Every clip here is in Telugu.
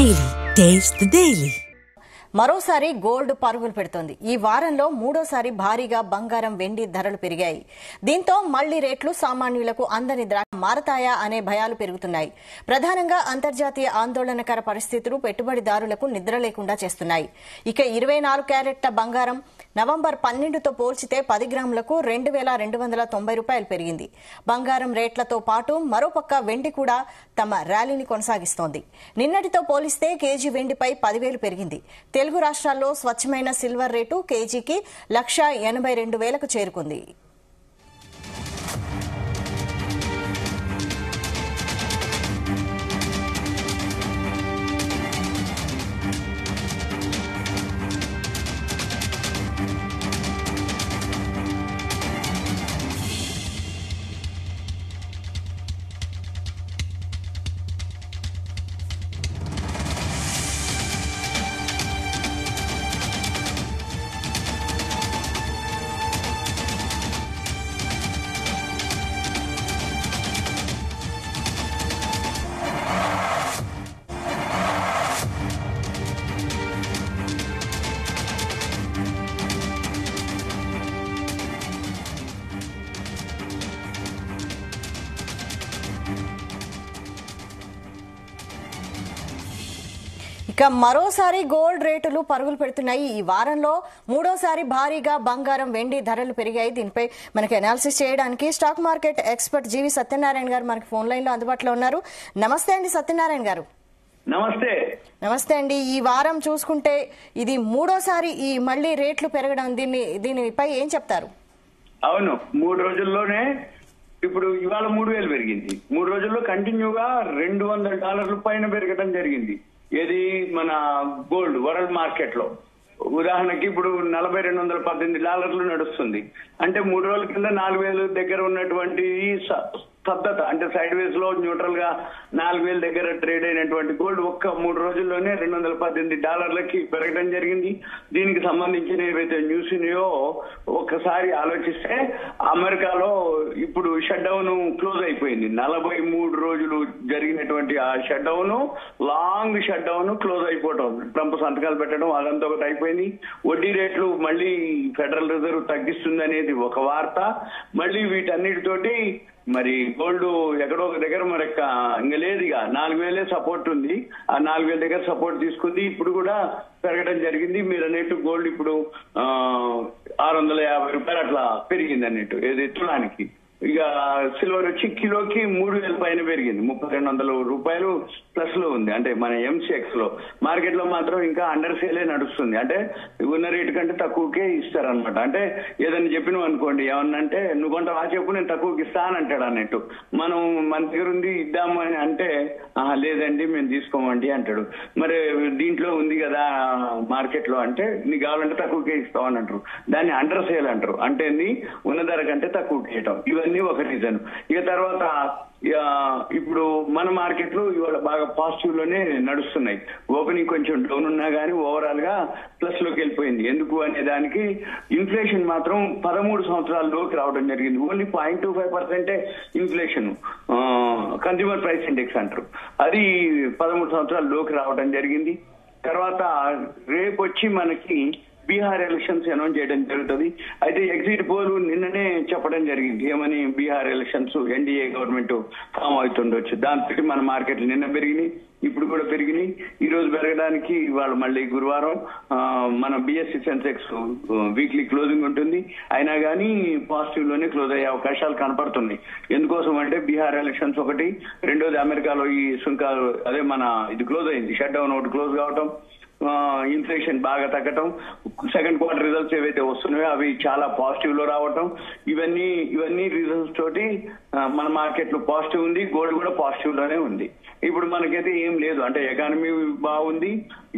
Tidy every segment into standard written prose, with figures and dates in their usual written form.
Daily. Taste the Daily. మరోసారి గోల్డ్ పరుగులు పెడుతోంది. ఈ వారంలో మూడోసారి భారీగా బంగారం వెండి ధరలు పెరిగాయి. దీంతో మళ్లీ రేట్లు సామాన్యులకు అందని మారతాయా అనే భయాలు పెరుగుతున్నాయి. ప్రధానంగా అంతర్జాతీయ ఆందోళనకర పరిస్థితులు పెట్టుబడిదారులకు నిద్ర లేకుండా చేస్తున్నాయి. ఇక 24 క్యారెట్ల బంగారం నవంబర్ 12తో పోల్చితే 10 గ్రాములకు 2290 రూపాయలు పెరిగింది. బంగారం రేట్లతో పాటు మరోపక్క వెండి కూడా తమ ర్యాలీని కొనసాగిస్తోంది. నిన్నటితో పోలిస్తే కేజీ వెండిపై 10,000 పెరిగింది. తెలుగు రాష్ట్రాల్లో స్వచ్ఛమైన సిల్వర్ రేటు కేజీకి 1,82,000కు చేరుకుంది. ఇక మరోసారి గోల్డ్ రేటులు పరుగులు పెడుతున్నాయి. ఈ వారంలో మూడోసారి భారీగా బంగారం వెండి ధరలు పెరిగాయి. దీనిపై మనకి అనాలిసిస్ చేయడానికి స్టాక్ మార్కెట్ ఎక్స్పర్ట్ జీవి సత్యనారాయణ గారు మనకి ఫోన్ లైన్ లో అందుబాటులో ఉన్నారు. నమస్తే అండి సత్యనారాయణ గారు. నమస్తే. నమస్తే అండి. ఈ వారం చూసుకుంటే ఇది మూడోసారి ఈ మళ్లీ రేట్లు పెరగడం, దీనిపై ఏం చెప్తారు? అవును, 3 రోజుల్లోనే ఇప్పుడు ఇవాళ 3,000 పెరిగింది. 3 రోజుల్లో కంటిన్యూగా $200 పైన పెరగడం జరిగింది. ఏది మన గోల్డ్ వరల్డ్ మార్కెట్ లో. ఉదాహరణకి ఇప్పుడు $4,218 నడుస్తుంది. అంటే 3 రోజుల కింద 4,000 దగ్గర ఉన్నటువంటి స్తబ్దత, అంటే సైడ్ వేస్ లో న్యూట్రల్ గా 4,000 దగ్గర ట్రేడ్ అయినటువంటి గోల్డ్ ఒక్క 3 రోజుల్లోనే $218కి పెరగడం జరిగింది. దీనికి సంబంధించిన ఏవైతే న్యూస్ ఉన్నాయో ఒక్కసారి ఆలోచిస్తే అమెరికాలో ఇప్పుడు షట్ డౌన్ క్లోజ్ అయిపోయింది. 43 రోజులు జరిగినటువంటి ఆ shut down, long shut down close అయిపోవటం, ట్రంప్ సంతకాలు పెట్టడం అదంతా ఒకటి అయిపోయింది. వడ్డీ రేట్లు మళ్ళీ ఫెడరల్ రిజర్వ్ తగ్గిస్తుంది అనేది ఒక వార్త. మళ్ళీ వీటన్నిటితోటి మరి గోల్డ్ ఎక్కడో ఒక దగ్గర మరి ఇంకా లేదు, ఇక 4,000 సపోర్ట్ ఉంది. ఆ 4,000 దగ్గర సపోర్ట్ తీసుకుంది. ఇప్పుడు కూడా పెరగడం జరిగింది. మీరు అన్నట్టు గోల్డ్ ఇప్పుడు $650 అట్లా పెరిగింది అన్నట్టు, ఏది తులానికి. ఇక సిల్వర్ వచ్చి కిలోకి 3,000 పైన పెరిగింది. $3,200 ప్లస్ లో ఉంది. అంటే మన ఎంసీఎక్స్ లో. మార్కెట్ లో మాత్రం ఇంకా అండర్ సేలే నడుస్తుంది. అంటే ఉన్న రేటు కంటే తక్కువకే ఇస్తారనమాట. అంటే ఏదైనా చెప్పినావు అనుకోండి, ఏమన్నంటే నువ్వు కొంత చెప్పు నేను తక్కువకి ఇస్తానంటాడు అన్నట్టు. మనం మన దగ్గర ఉంది ఇద్దాము అని అంటే లేదండి మేము తీసుకోమండి అంటాడు. మరి దీంట్లో ఉంది కదా మార్కెట్ లో, అంటే నీకు కావాలంటే తక్కువకే ఇస్తామని అంటారు. దాన్ని అండర్ సేల్ అంటారు. అంటే ఉన్న ధర కంటే తక్కువకి ఇవ్వటం. ఇవన్నీ ఒక రీజన్. ఇక తర్వాత ఇప్పుడు మన మార్కెట్లు ఇవాళ బాగా పాజిటివ్ లోనే నడుస్తున్నాయి. ఓపెనింగ్ కొంచెం డౌన్ ఉన్నా గానీ ఓవరాల్ గా ప్లస్ లోకి వెళ్ళిపోయింది. ఎందుకు అనే దానికి ఇన్ఫ్లేషన్ మాత్రం 13 సంవత్సరాల్లోకి రావడం జరిగింది. Only 0.25% inflation, consumer price index అంటారు. అది 13 సంవత్సరాల్లోకి రావడం జరిగింది. తర్వాత రేపు వచ్చి మనకి బీహార్ ఎలక్షన్స్ అనౌన్స్ చేయడం జరుగుతుంది. అయితే ఎగ్జిట్ పోల్ నిన్ననే చెప్పడం జరిగింది. ఏమని? Bihar elections NDA government form అవుతుండొచ్చు. దాంతో మన మార్కెట్లు నిన్న పెరిగినాయి, ఇప్పుడు కూడా పెరిగినాయి. ఈ రోజు పెరగడానికి ఇవాళ మళ్ళీ గురువారం మన బిఎస్సి సెన్సెక్స్ వీక్లీ క్లోజింగ్ ఉంటుంది. అయినా కానీ పాజిటివ్ లోనే క్లోజ్ అయ్యే అవకాశాలు కనపడుతున్నాయి. ఎందుకోసం అంటే బీహార్ ఎలక్షన్స్ ఒకటి, రెండోది అమెరికాలో ఈ సుంకాలు, అదే మన ఇది క్లోజ్ అయింది, షట్ డౌన్ ఒకటి క్లోజ్ కావటం, ఇన్ఫ్లేషన్ బాగా తగ్గటం, సెకండ్ క్వార్టర్ రిజల్ట్స్ ఏవైతే వస్తున్నాయో అవి చాలా పాజిటివ్ లో రావటం, ఇవన్నీ రీజన్స్ తోటి మన మార్కెట్ లో పాజిటివ్ ఉంది. గోల్డ్ కూడా పాజిటివ్ లోనే ఉంది. ఇప్పుడు మనకైతే ఏం లేదు, అంటే ఎకానమీ బాగుంది,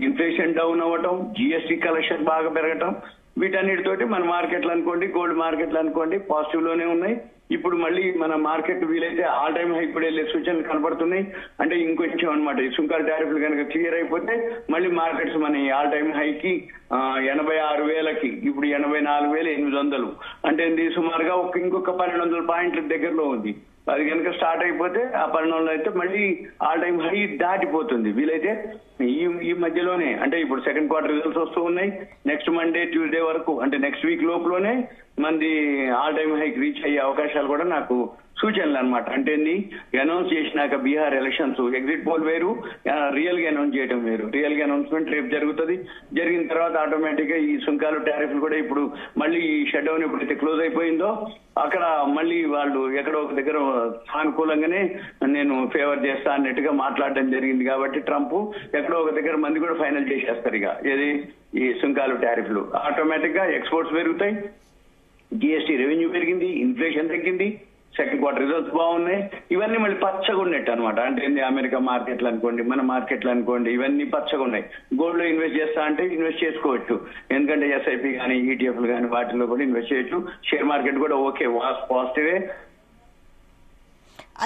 ఇన్ఫ్లేషన్ డౌన్ అవ్వటం, జిఎస్టీ కలెక్షన్ బాగా పెరగటం, వీటన్నిటితోటి మన మార్కెట్లు అనుకోండి, గోల్డ్ మార్కెట్లు అనుకోండి పాజిటివ్ లోనే ఉన్నాయి. ఇప్పుడు మళ్ళీ మన మార్కెట్ వీలైతే ఆల్ టైమ్ హై ఇప్పుడు వెళ్ళే సూచనలు కనబడుతున్నాయి. అంటే ఇంకొంచెం అనమాట ఈ సుంకాల టారిఫ్లు కనుక క్లియర్ అయిపోతే మళ్ళీ మార్కెట్స్ మన ఆల్ టైమ్ హైకి 86,000కి ఇప్పుడు 84,800, అంటే సుమారుగా ఇంకొక 1,200 పాయింట్ల దగ్గరలో ఉంది. అది కనుక స్టార్ట్ అయిపోతే ఆ పరిణామంలో అయితే మళ్ళీ ఆల్ టైమ్ హై దాటిపోతుంది. వీలైతే ఈ మధ్యలోనే అంటే ఇప్పుడు సెకండ్ క్వార్టర్ రిజల్ట్స్ వస్తూ ఉన్నాయి. నెక్స్ట్ మండే ట్యూస్డే వరకు అంటే నెక్స్ట్ వీక్ లోపులోనే మంది ఆల్ టైమ్ హైకి రీచ్ అయ్యే అవకాశాలు కూడా నాకు సూచనలు అనమాట. అంటే అనౌన్స్ చేసినాక బీహార్ ఎలక్షన్స్ ఎగ్జిట్ పోల్ వేరు, రియల్ గా అనౌన్స్ చేయడం వేరు. రియల్ గా అనౌన్స్మెంట్ రేపు జరుగుతుంది. జరిగిన తర్వాత ఆటోమేటిక్ గా ఈ సుంకాలు టారిఫ్లు కూడా ఇప్పుడు మళ్ళీ ఈ షట్ డౌన్ ఎప్పుడైతే క్లోజ్ అయిపోయిందో అక్కడ మళ్ళీ వాళ్ళు ఎక్కడో ఒక దగ్గర సానుకూలంగానే నేను ఫేవర్ చేస్తా అన్నట్టుగా మాట్లాడడం జరిగింది. కాబట్టి ట్రంప్ ఎక్కడో ఒక దగ్గర మంది కూడా ఫైనల్ చేసేస్తారు. ఇక ఏది ఈ సుంకాలు టారిఫ్లు ఆటోమేటిక్ గా ఎక్స్పోర్ట్స్ పెరుగుతాయి, జిఎస్టీ రెవెన్యూ పెరిగింది, ఇన్ఫ్లేషన్ తగ్గింది, సెకండ్ క్వార్టర్ రిజల్ట్స్ బాగున్నాయి. ఇవన్నీ మళ్ళీ పచ్చగా ఉన్నట్టు అనమాట. అంటే అమెరికా మార్కెట్లు అనుకోండి, మన మార్కెట్లు అనుకోండి, ఇవన్నీ పచ్చగా ఉన్నాయి. గోల్డ్ లో ఇన్వెస్ట్ చేస్తా అంటే ఇన్వెస్ట్ చేసుకోవచ్చు. ఎందుకంటే ఎస్ఐపి కానీ ఈటీఎఫ్లు కానీ వాటిల్లో కూడా ఇన్వెస్ట్ చేయొచ్చు. షేర్ మార్కెట్ కూడా ఓకే పాజిటివే.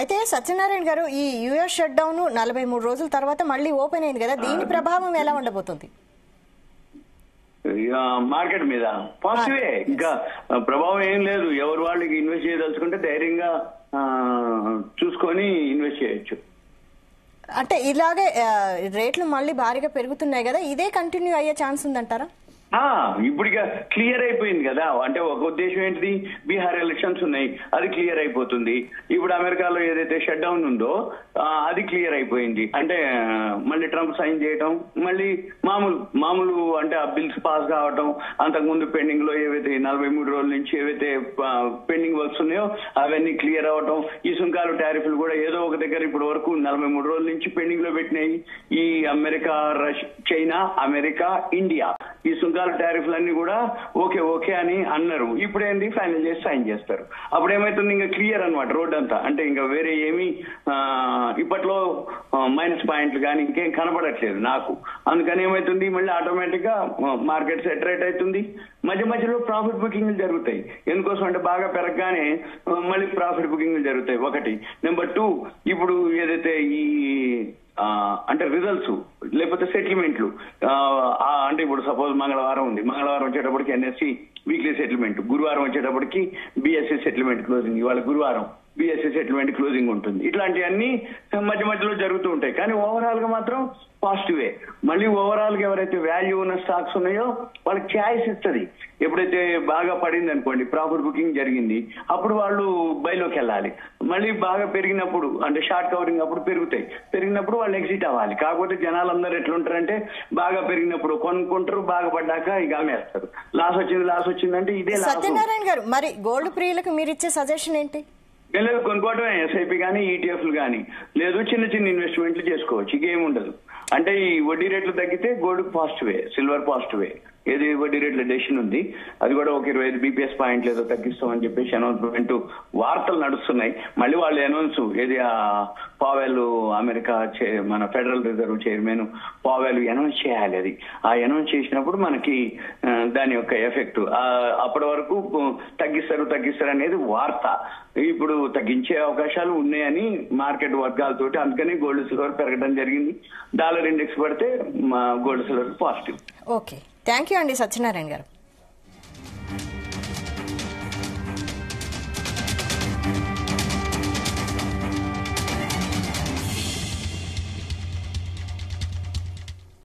అయితే సత్యనారాయణ గారు, ఈ యుఎస్ షట్ డౌన్ 43 రోజుల తర్వాత మళ్ళీ ఓపెన్ అయింది కదా, దీని ప్రభావం ఎలా ఉండబోతుంది మార్కెట్ మీద? పాజిటివే, ఇంకా ప్రభావం ఏం లేదు. ఎవరు వాళ్ళకి ఇన్వెస్ట్ చేయదలుచుకుంటే ధైర్యంగా చూసుకొని ఇన్వెస్ట్ చేయొచ్చు. అంటే ఇలాగే రేట్లు మళ్ళీ భారీగా పెరుగుతున్నాయి కదా, ఇదే కంటిన్యూ అయ్యే ఛాన్స్ ఉందంటారా? ఇప్పుడు ఇక క్లియర్ అయిపోయింది కదా. అంటే ఒక ఉద్దేశం ఏంటిది, బీహార్ ఎలక్షన్స్ ఉన్నాయి, అది క్లియర్ అయిపోతుంది. ఇప్పుడు అమెరికాలో ఏదైతే షట్ డౌన్ ఉందో అది క్లియర్ అయిపోయింది. అంటే మళ్ళీ ట్రంప్ సైన్ చేయటం, మళ్ళీ మామూలు అంటే ఆ బిల్స్ పాస్ కావటం, అంతకుముందు పెండింగ్ లో ఏవైతే 43 రోజుల నుంచి ఏవైతే పెండింగ్ వర్క్స్ ఉన్నాయో అవన్నీ క్లియర్ అవటం, ఈ సుంకాలు టారిఫ్లు కూడా ఏదో ఒక దగ్గర ఇప్పుడు వరకు 43 రోజుల నుంచి పెండింగ్ లో పెట్టినాయి. ఈ అమెరికా, చైనా, అమెరికా, ఇండియా ఈ సుంకాలు టారిఫ్లన్నీ కూడా ఓకే అని అన్నారు. ఇప్పుడు ఏంది, ఫైనల్ చేసి సైన్ చేస్తారు. అప్పుడు ఏమైతుంది, ఇంకా క్లియర్ అనమాట రోడ్ అంతా. అంటే ఇంకా వేరే ఏమీ ఇప్పట్లో మైనస్ పాయింట్లు కానీ ఇంకేం కనపడట్లేదు నాకు. అందుకని ఏమైతుంది, మళ్ళీ ఆటోమేటిక్ గా మార్కెట్ సెటరేట్ అవుతుంది. మధ్యలో ప్రాఫిట్ బుకింగ్లు జరుగుతాయి. ఎందుకోసం అంటే బాగా పెరగగానే మళ్ళీ ప్రాఫిట్ బుకింగ్లు జరుగుతాయి ఒకటి. నెంబర్ 2, ఇప్పుడు ఏదైతే ఈ అంటే రిజల్ట్స్ లేకపోతే సెటిల్మెంట్లు అంటే ఇప్పుడు సపోజ్ మంగళవారం ఉంది, మంగళవారం వచ్చేటప్పటికి ఎన్ఎస్సి వీక్లీ సెటిల్మెంట్, గురువారం వచ్చేటప్పటికి బిఎస్సి సెటిల్మెంట్ క్లోజింగ్, ఇవాళ గురువారం బిఎస్సి సెటిల్మెంట్ క్లోజింగ్ ఉంటుంది. ఇట్లాంటివన్నీ మధ్యలో జరుగుతూ ఉంటాయి. కానీ ఓవరాల్ గా మాత్రం పాజిటివే. మళ్ళీ ఓవరాల్ గా ఎవరైతే వాల్యూ ఉన్న స్టాక్స్ ఉన్నాయో వాళ్ళకి ఛాయిస్ ఇస్తుంది. ఎప్పుడైతే బాగా పడింది అనుకోండి, ప్రాఫిట్ బుకింగ్ జరిగింది, అప్పుడు వాళ్ళు బైలోకి వెళ్ళాలి. మళ్ళీ బాగా పెరిగినప్పుడు అంటే షార్ట్ కవరింగ్ అప్పుడు పెరిగినప్పుడు వాళ్ళు ఎగ్జిట్ అవ్వాలి. కాకపోతే జనాలందరూ ఎట్లుంటారంటే బాగా పెరిగినప్పుడు కొనుక్కుంటారు, బాగా పడ్డాక ఇక అమ్మేస్తారు. లాస్ వచ్చిందంటే ఇదే లాస్. సత్యనారాయణ గారు, మరి గోల్డ్ ప్రియులకు మీరు ఇచ్చే సజెషన్ ఏంటి? లేదు, కొనుక్కోవటమే. ఎస్ఐపి కానీ ఈటీఎఫ్లు కానీ, లేదు చిన్న ఇన్వెస్ట్మెంట్లు చేసుకోవచ్చు. ఇకేం ఉండదు. అంటే ఈ వడ్డీ రేట్లు తగ్గితే గోల్డ్ పాజిటివే, సిల్వర్ పాజిటివే. ఏది వడ్డీ రేట్ల డెసిషన్ ఉంది, అది కూడా ఒక 25 బీపీఎస్ పాయింట్లు ఏదో తగ్గిస్తామని చెప్పేసి అనౌన్స్మెంట్ వార్తలు నడుస్తున్నాయి. మళ్ళీ వాళ్ళు అనౌన్స్ ఏది పావెల్ అమెరికా మన federal reserve chairman Powell announce చేయాలి. అది అనౌన్స్ చేసినప్పుడు మనకి దాని యొక్క ఎఫెక్ట్ అప్పటి వరకు తగ్గిస్తారు అనేది వార్త. ఇప్పుడు తగ్గించే అవకాశాలు ఉన్నాయని మార్కెట్ వర్గాలతోటి, అందుకని గోల్డ్ సిల్వర్ పెరగడం జరిగింది. డాలర్ ఇండెక్స్ పడితే gold silver positive. Okay, thank you అండి సత్యనారాయణ గారు.